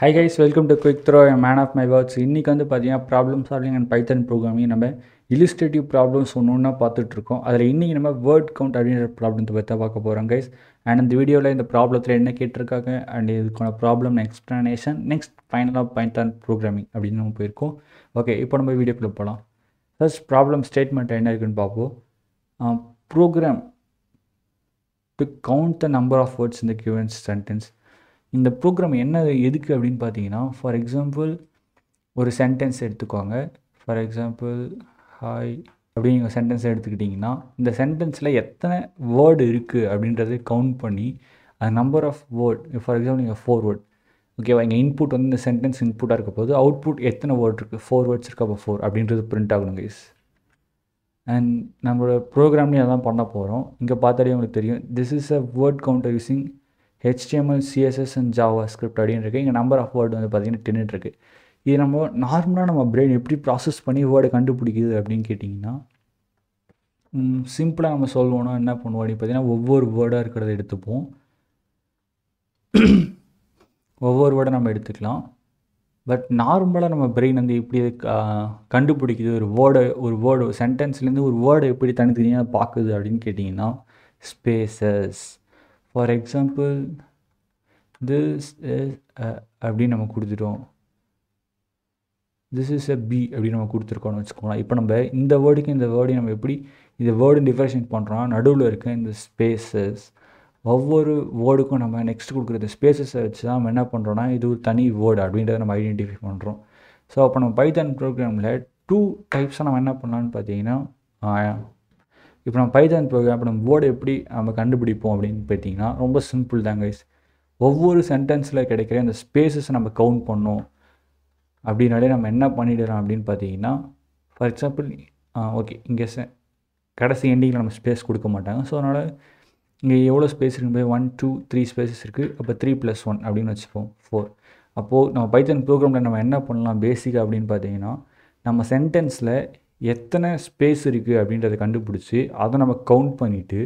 Hi guys, welcome to Quick Throw, a man of my words. இன்னைக்கு வந்து பார்த்தீங்கன்னா problem solving and Python programming நம்ம இல்லுஸ்ட்ரேட்டிவ் problems ஒன்று பார்த்துட்டு இருக்கோம். அதில் இன்றைக்கி நம்ம வேர்ட் கவுண்ட் அப்படின்ற ப்ராப்ளத்தை பற்றி பார்க்க போகிறோம் கைஸ். அண்ட் இந்த வீடியோவில் இந்த ப்ராப்ளத்தில் என்ன கேட்டிருக்காங்க அண்ட் இதுக்கான ப்ராப்ளம் எக்ஸ்ப்ளனேஷன் நெக்ஸ்ட் ஃபைனலாக பைத்தன் ப்ரோக்ராமிங் அப்படின்னு நம்ம போயிருக்கோம். ஓகே, இப்போ நம்ம வீடியோக்குள்ளே போகலாம். ஃபர்ஸ்ட் ப்ராப்ளம் ஸ்டேட்மெண்ட் என்ன இருக்குன்னு பார்ப்போம். Program to count the number of words இந்த given சென்டென்ஸ். இந்த ப்ரோக்ராம் என்ன எதுக்கு அப்படின்னு பார்த்தீங்கன்னா, ஃபார் எக்ஸாம்பிள் ஒரு சென்டென்ஸ் எடுத்துக்கோங்க. ஃபார் எக்ஸாம்பிள் ஹாய் அப்படிங்கிற சென்டென்ஸை எடுத்துக்கிட்டிங்கன்னா, இந்த சென்டென்ஸில் எத்தனை வேர்டு இருக்குது அப்படின்றத கவுண்ட் பண்ணி அது number of word. For example நீங்கள் 4 வேர்ட் ஓகேவா, இங்கே இன்புட் வந்து இந்த சென்டென்ஸ் இன்புட்டாக இருக்க போது அவுட்புட் எத்தனை வேர்ட் இருக்குது, 4 வேர்ட்ஸ் இருக்குது, அப்போ 4 அப்படின்றது பிரிண்ட் ஆகணும் கைஸ். அண்ட் நம்மளோட ப்ரோக்ராம்லேயும் அதான் பண்ண போகிறோம். இங்கே பார்த்தாலே உங்களுக்கு தெரியும், this is a word counter using HTML, CSS and JavaScript அப்படின்னு இருக்குது. இங்கே நம்பர் ஆஃப் வேர்டு வந்து பார்த்திங்கன்னா 10 இருக்குது. இது நம்ம நார்மலாக நம்ம பிரெயின் எப்படி ப்ராசஸ் பண்ணி வேர்டை கண்டுபிடிக்குது அப்படின்னு கேட்டிங்கன்னா, சிம்பிளாக நம்ம சொல்லுவோம்னா என்ன பண்ணுவோம் அப்படின்னு பார்த்தீங்கன்னா, ஒவ்வொரு வேர்டாக இருக்கிறத எடுத்துப்போம். ஒவ்வொரு வேர்டை நம்ம எடுத்துக்கலாம். பட் நார்மலாக நம்ம பிரெயின் வந்து எப்படி கண்டுபிடிக்குது, ஒரு வேர்டு சென்டென்ஸ்லேருந்து ஒரு வேர்டை எப்படி தனித்தனியாக பார்க்குது அப்படின்னு கேட்டிங்கன்னா, spaces. For example this is அப்படின்னு நம்ம கொடுத்துட்டோம். திஸ் இஸ் எ பி அப்படின்னு நம்ம கொடுத்துருக்கோம்னு வச்சுக்கோங்களேன். இப்போ நம்ம இந்த வேர்டுக்கு இந்த வேர்டையும் நம்ம எப்படி இந்த வேர்டு டிஃபரன்ஷியேட் பண்ணுறோம், நடுவில் இருக்க இந்த ஸ்பேசஸ். ஒவ்வொரு வேர்டுக்கும் நம்ம நெக்ஸ்ட் கொடுக்குற ஸ்பேசஸை வச்சு தான் நம்ம என்ன பண்ணுறோன்னா, இது ஒரு தனி வேர்டு அப்படின்றத நம்ம ஐடென்டிஃபை பண்ணுறோம். ஸோ அப்போ நம்ம பைத்தன் ப்ரோக்ராமில் 2 டைப்ஸாக நம்ம என்ன பண்ணலான்னு பார்த்தீங்கன்னா, இப்போ நம்ம பைத்தன் ப்ரோக்ராம் இப்போ நம்ம வேர்டு எப்படி நம்ம கண்டுபிடிப்போம் அப்படின்னு பார்த்தீங்கன்னா, ரொம்ப சிம்பிள் தான் கைஸ். ஒவ்வொரு சென்டென்ஸில் கிடைக்கிற அந்த ஸ்பேசஸை நம்ம கவுண்ட் பண்ணோம் அப்படின்னாலே நம்ம என்ன பண்ணிடலாம் அப்படின்னு பார்த்தீங்கன்னா, ஃபார் எக்ஸாம்பிள் ஓகே, இங்கே கடைசி எண்டிங்கில் நம்ம ஸ்பேஸ் கொடுக்க மாட்டாங்க. ஸோ அதனால் இங்கே எவ்வளோ ஸ்பேஸ் இருக்கும்போது 1 2 3 ஸ்பேசஸ் இருக்குது. அப்போ 3 + 1 அப்படின்னு வச்சுப்போம் 4. அப்போது நம்ம பைத்தன் ப்ரோக்ராமில் நம்ம என்ன பண்ணலாம் பேசிக்காக அப்படின்னு பார்த்தீங்கன்னா, நம்ம சென்டென்ஸில் எத்தனை ஸ்பேஸ் இருக்குது அப்படின்றத கண்டுபிடிச்சி அதை நம்ம கவுண்ட் பண்ணிவிட்டு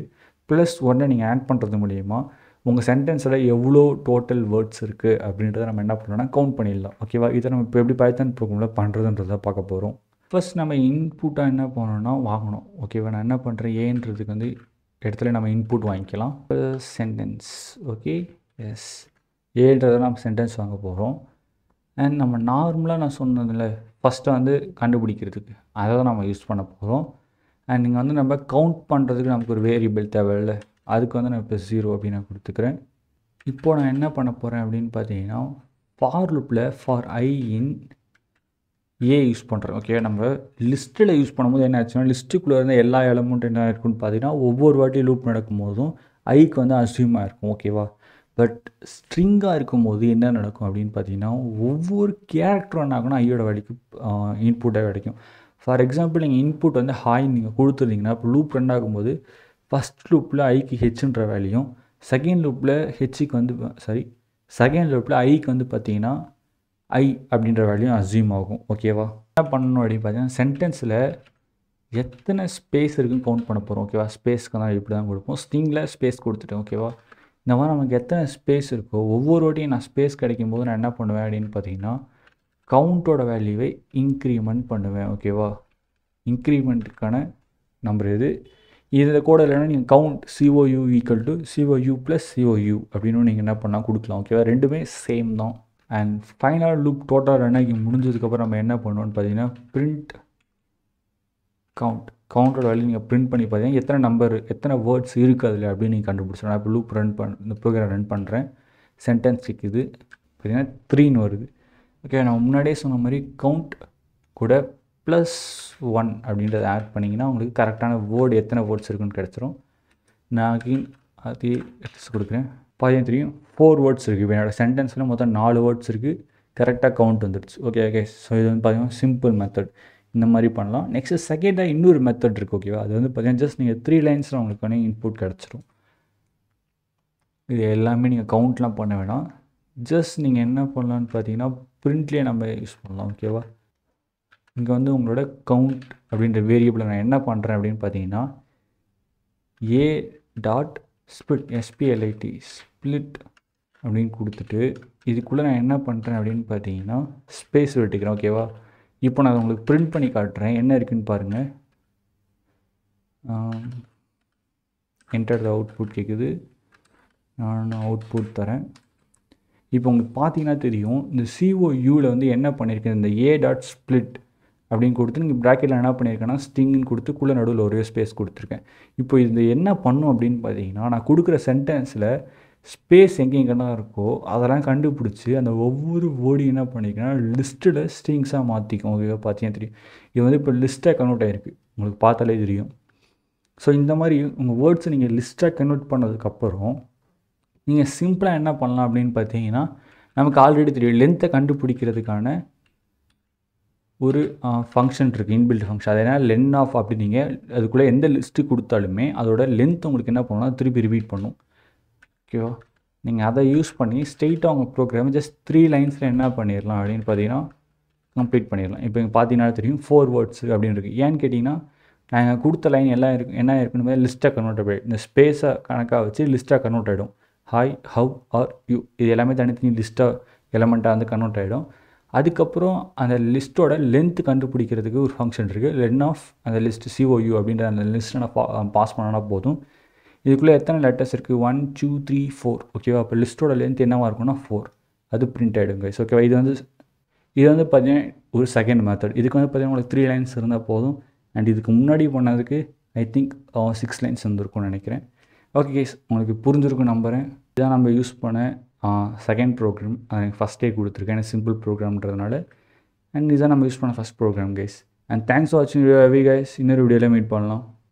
+1 நீங்கள் ஆட் பண்ணுறது மூலிமா உங்கள் சென்டென்ஸில் எவ்வளோ டோட்டல் வேர்ட்ஸ் இருக்குது அப்படின்றத நம்ம என்ன பண்ணோம்னா கவுண்ட் பண்ணிடலாம். ஓகேவா, இதை நம்ம இப்போ எப்படி பைத்தன் ப்ரோக்ராமில் பண்ணுறதுன்றதை பார்க்க போகிறோம். ஃபர்ஸ்ட் நம்ம இன்புட்டாக என்ன பண்ணணும்னா வாங்கணும். ஓகேவா, நான் என்ன பண்ணுறேன், ஏன்றதுக்கு வந்து இடத்துல நம்ம இன்புட் வாங்கிக்கலாம். சென்டென்ஸ் ஓகே, எஸ், ஏன்றதை நம்ம சென்டென்ஸ் வாங்க போகிறோம். அண்ட் நம்ம நார்மலாக நான் சொன்னதில்ல ஃபஸ்ட்டு வந்து கண்டுபிடிக்கிறதுக்கு அதை தான் நம்ம யூஸ் பண்ண போகிறோம். அண்ட் இங்கே வந்து நம்ம கவுண்ட் பண்ணுறதுக்கு நமக்கு ஒரு வேரியபிள் தேவையில்லை, அதுக்கு வந்து நான் இப்போ 0 அப்படின்னு நான் கொடுத்துக்கிறேன். இப்போது நான் என்ன பண்ண போகிறேன் அப்படின்னு பார்த்தீங்கன்னா, ஃபார் லூப்பில் for I in A use பண்ணுறேன். ஓகே, நம்ம லிஸ்ட்டில் யூஸ் பண்ணும்போது என்ன ஆச்சுன்னா, லிஸ்ட்டுக்குள்ளே இருந்த எல்லா எலமெண்ட்டும் என்ன இருக்குன்னு பார்த்தீங்கன்னா, ஒவ்வொரு வாட்டி லூப் நடக்கும் போதும் ஐக்கு வந்து அசியூமாக இருக்கும். ஓகேவா, பட் ஸ்ட்ரிங்காக இருக்கும்போது என்ன நடக்கும் அப்படின்னு பார்த்தீங்கன்னா, ஒவ்வொரு கேரக்டரும் என்ன ஆகும்னா ஐயோட வேலைக்கு இன்புட்டாக கிடைக்கும். ஃபார் எக்ஸாம்பிள் நீங்கள் இன்புட் வந்து ஹாய் நீங்கள் கொடுத்துருந்தீங்கன்னா, இப்போ லூப் ரன் ஆகும்போது ஃபஸ்ட் லூப்பில் ஐக்கு ஹெச்ன்ற வேலையும், செகண்ட் லூப்பில் ஹெச்சுக்கு வந்து செகண்ட் லூப்பில் ஐக்கு வந்து பார்த்தீங்கன்னா ஐ அப்படின்ற வேல்யூம் அசியூம் ஆகும். ஓகேவா, என்ன பண்ணணும் அப்படின்னு பார்த்தீங்கன்னா, சென்டென்ஸில் எத்தனை ஸ்பேஸ் இருக்குன்னு கவுண்ட் பண்ண போகிறோம். ஓகேவா, ஸ்பேஸ்க்கு தான் இப்படி தான் கொடுப்போம். ஸ்ட்ரிங்கில் ஸ்பேஸ் கொடுத்துட்டேன். ஓகேவா, இந்த மாதிரி நமக்கு எத்தனை ஸ்பேஸ் இருக்கோ ஒவ்வொரு வாட்டியும் நான் ஸ்பேஸ் கிடைக்கும் போது நான் என்ன பண்ணுவேன் அப்படின்னு பார்த்தீங்கன்னா, கவுண்ட்டோட வேல்யூவை இன்க்ரிமெண்ட் பண்ணுவேன். ஓகேவா, இன்க்ரிமெண்ட்டுக்கான நம்பர் இதில் கூட இல்லைன்னா நீங்கள் கவுண்ட் COU = COU + COU அப்படின்னு நீங்கள் என்ன பண்ணால் கொடுக்கலாம். ஓகேவா, ரெண்டுமே சேம் தான். And final loop total run ஆகி முடிஞ்சதுக்கப்புறம் நம்ம என்ன பண்ணுவோம்னு பார்த்தீங்கன்னா, பிரிண்ட் கவுண்டோட வேல்யூ நீங்கள் பிரிண்ட் பண்ணி பார்த்தீங்கன்னா எத்தனை வேர்ட்ஸ் இருக்குது அதில் அப்படின்னு நீங்கள் கண்டுபிடிச்சிடும். நான் இப்போ லூப் இந்த ப்ரோக்ராம் ரன் பண்ணுறேன். சென்டென்ஸ் இருக்குது பார்த்தீங்கன்னா 3ன்னு வருது. ஓகே, நான் முன்னாடியே சொன்ன மாதிரி கவுண்ட் கூட +1 அப்படின்றத ஆட் பண்ணிங்கன்னா உங்களுக்கு கரெக்டான வேர்டு எத்தனை வேர்ட்ஸ் இருக்குன்னு கிடச்சிரும். நான் அகெயின் அதே எக்ஸஸ் கொடுக்குறேன். பார்த்தீங்கன்னா தெரியும் 4 வேர்ட்ஸ் இருக்குது. இப்போ என்னோடய சென்டென்ஸில் மொத்தம் 4 வேர்ட்ஸ் இருக்குது. கரெக்டாக கவுண்ட் வந்துடுச்சு. ஓகே, ஸோ இது வந்து பார்த்தீங்கன்னா சிம்பிள் மெத்தட், இந்த மாதிரி பண்ணலாம். நெக்ஸ்ட்டு செகண்டாக இன்னொரு மெத்தட் இருக்குது. ஓகேவா, அது வந்து பார்த்தீங்கன்னா ஜஸ்ட் நீங்கள் 3 லைன்ஸில் உங்களுக்கு வந்து இன்புட் கிடச்சிரும். இது எல்லாமே நீங்கள் கவுண்ட்லாம் பண்ண வேணாம். ஜஸ்ட் நீங்கள் என்ன பண்ணலான்னு பார்த்தீங்கன்னா, பிரிண்ட்லேயே நம்ம யூஸ் பண்ணலாம். ஓகேவா, இங்கே வந்து உங்களோட கவுண்ட் அப்படின்ற வேரியபிளை நான் என்ன பண்ணுறேன் அப்படின்னு பார்த்தீங்கன்னா, a.split split அப்படின்னு கொடுத்துட்டு இதுக்குள்ளே நான் என்ன பண்ணுறேன் அப்படின்னு பார்த்தீங்கன்னா ஸ்பேஸ் விட்டுக்கிறேன். ஓகேவா? இப்போ நான் உங்களுக்கு பிரிண்ட் பண்ணி காட்டுறேன். என்ன இருக்குதுன்னு பாருங்கள். என்டர் த அவுட்புட் கேட்குது. நான் அவுட்புட் தரேன். இப்போ உங்களுக்கு பார்த்தீங்கன்னா தெரியும், இந்த COUவில் வந்து என்ன பண்ணியிருக்கேன், இந்த A.split அப்படின்னு கொடுத்து நீங்கள் ப்ராக்கெட்டில் என்ன பண்ணியிருக்கேன்னா ஸ்டிங்னு கொடுத்துக்குள்ளே நடுவில் ஒரே ஸ்பேஸ் கொடுத்துருக்கேன். இப்போ இது என்ன பண்ணும் அப்படின்னு பார்த்தீங்கன்னா, நான் கொடுக்குற சென்டென்ஸில் ஸ்பேஸ் எங்கெங்கெல்லாம் இருக்கோ அதெல்லாம் கண்டுபிடிச்சி அந்த ஒவ்வொரு வேர்டு என்ன பண்ணியிருக்கேன்னா லிஸ்ட்டில் ஸ்ட்ரிங்ஸாக மாற்றிக்கும். ஓகேவா? பார்த்தீங்கன்னா தெரியும், இது வந்து இப்போ லிஸ்ட்டாக கன்வெர்ட் ஆகிருக்கு. உங்களுக்கு பார்த்தாலே தெரியும். ஸோ இந்த மாதிரி உங்கள் வேர்ட்ஸை நீங்கள் லிஸ்ட்டாக கன்வெர்ட் பண்ணதுக்கப்புறம் நீங்கள் சிம்பிளாக என்ன பண்ணலாம் அப்படின்னு பார்த்தீங்கன்னா, நமக்கு ஆல்ரெடி தெரியும் லென்த்தை கண்டுபிடிக்கிறதுக்கான ஒரு ஃபங்க்ஷன் இருக்குது, இன்பில்ட் ஃபங்க்ஷன். அது என்ன லென் ஆஃப். அப்படி நீங்கள் அதுக்குள்ளே எந்த லிஸ்ட்டு கொடுத்தாலுமே அதோட லென்த் உங்களுக்கு என்ன பண்ணணும்னா திருப்பி ரிப்பீட் பண்ணும். ஓகேவா? நீங்கள் அதை யூஸ் பண்ணி ஸ்ட்ரெயிட்டாக உங்கள் ப்ரோக்ராம் ஜஸ்ட் 3 லைன்ஸில் என்ன பண்ணிடலாம் அப்படின்னு பார்த்தீங்கன்னா கம்ப்ளீட் பண்ணிடலாம். இப்போ இங்கே பார்த்தீங்கன்னா தெரியும் 4 வேர்ட்ஸு அப்படின்னு இருக்குது. ஏன்னு கேட்டிங்கன்னா, நாங்கள் கொடுத்த லைன் எல்லாம் என்ன இருக்குன்னு லிஸ்ட்டாக கன்வெர்ட் ஆகிடும். இந்த ஸ்பேஸை கணக்காக வச்சு லிஸ்ட்டாக கன்வெர்ட் ஆகிடும். ஹாய், ஹவ், ஆர், யூ இது எல்லாமே தனித்தனி லிஸ்ட்டாக எலமெண்ட்டாக வந்து கன்வெர்ட் ஆகிடும். அதுக்கப்புறம் அந்த லிஸ்ட்டோட லென்த்து கண்டுபிடிக்கிறதுக்கு ஒரு ஃபங்க்ஷன் இருக்குது, லென் ஆஃப் அந்த லிஸ்ட்டு COU அப்படின்ற அந்த லிஸ்ட்டை நான் பாஸ் பண்ணனா போதும். இதுக்குள்ளே எத்தனை லெட்டர்ஸ் இருக்குது, 1 2 3 4. ஓகேவா? அப்போ லிஸ்ட்டோட லென்த் என்னவாக இருக்குன்னா 4. அது பிரிண்ட் ஆகிடும் கைஸ். ஓகேவா? இது வந்து பார்த்தீங்கன்னா ஒரு செகண்ட் மெத்தட். இதுக்கு வந்து பார்த்தீங்கன்னா உங்களுக்கு 3 லைன்ஸ் இருந்தால் போதும். அண்ட் இதுக்கு முன்னாடி பண்ணதுக்கு ஐ திங்க் 6 லைன்ஸ் இருந்திருக்கும்னு நினைக்கிறேன். ஓகே கைஸ், உங்களுக்கு புரிஞ்சிருக்கும் நம்புகிறேன். இதான் நம்ம யூஸ் பண்ண செகண்ட் ப்ரோக்ராம். எனக்கு ஃபஸ்ட்டே கொடுத்துருக்கேன், எனக்கு சிம்பிள் ப்ரோக்ராம்ன்றதுனால. அண்ட் இதான் நம்ம யூஸ் பண்ண first program guys. And thanks for வாட்சிங் வீடியோ கைஸ். இன்னொரு வீடியோவில் மீட் பண்ணலாம்.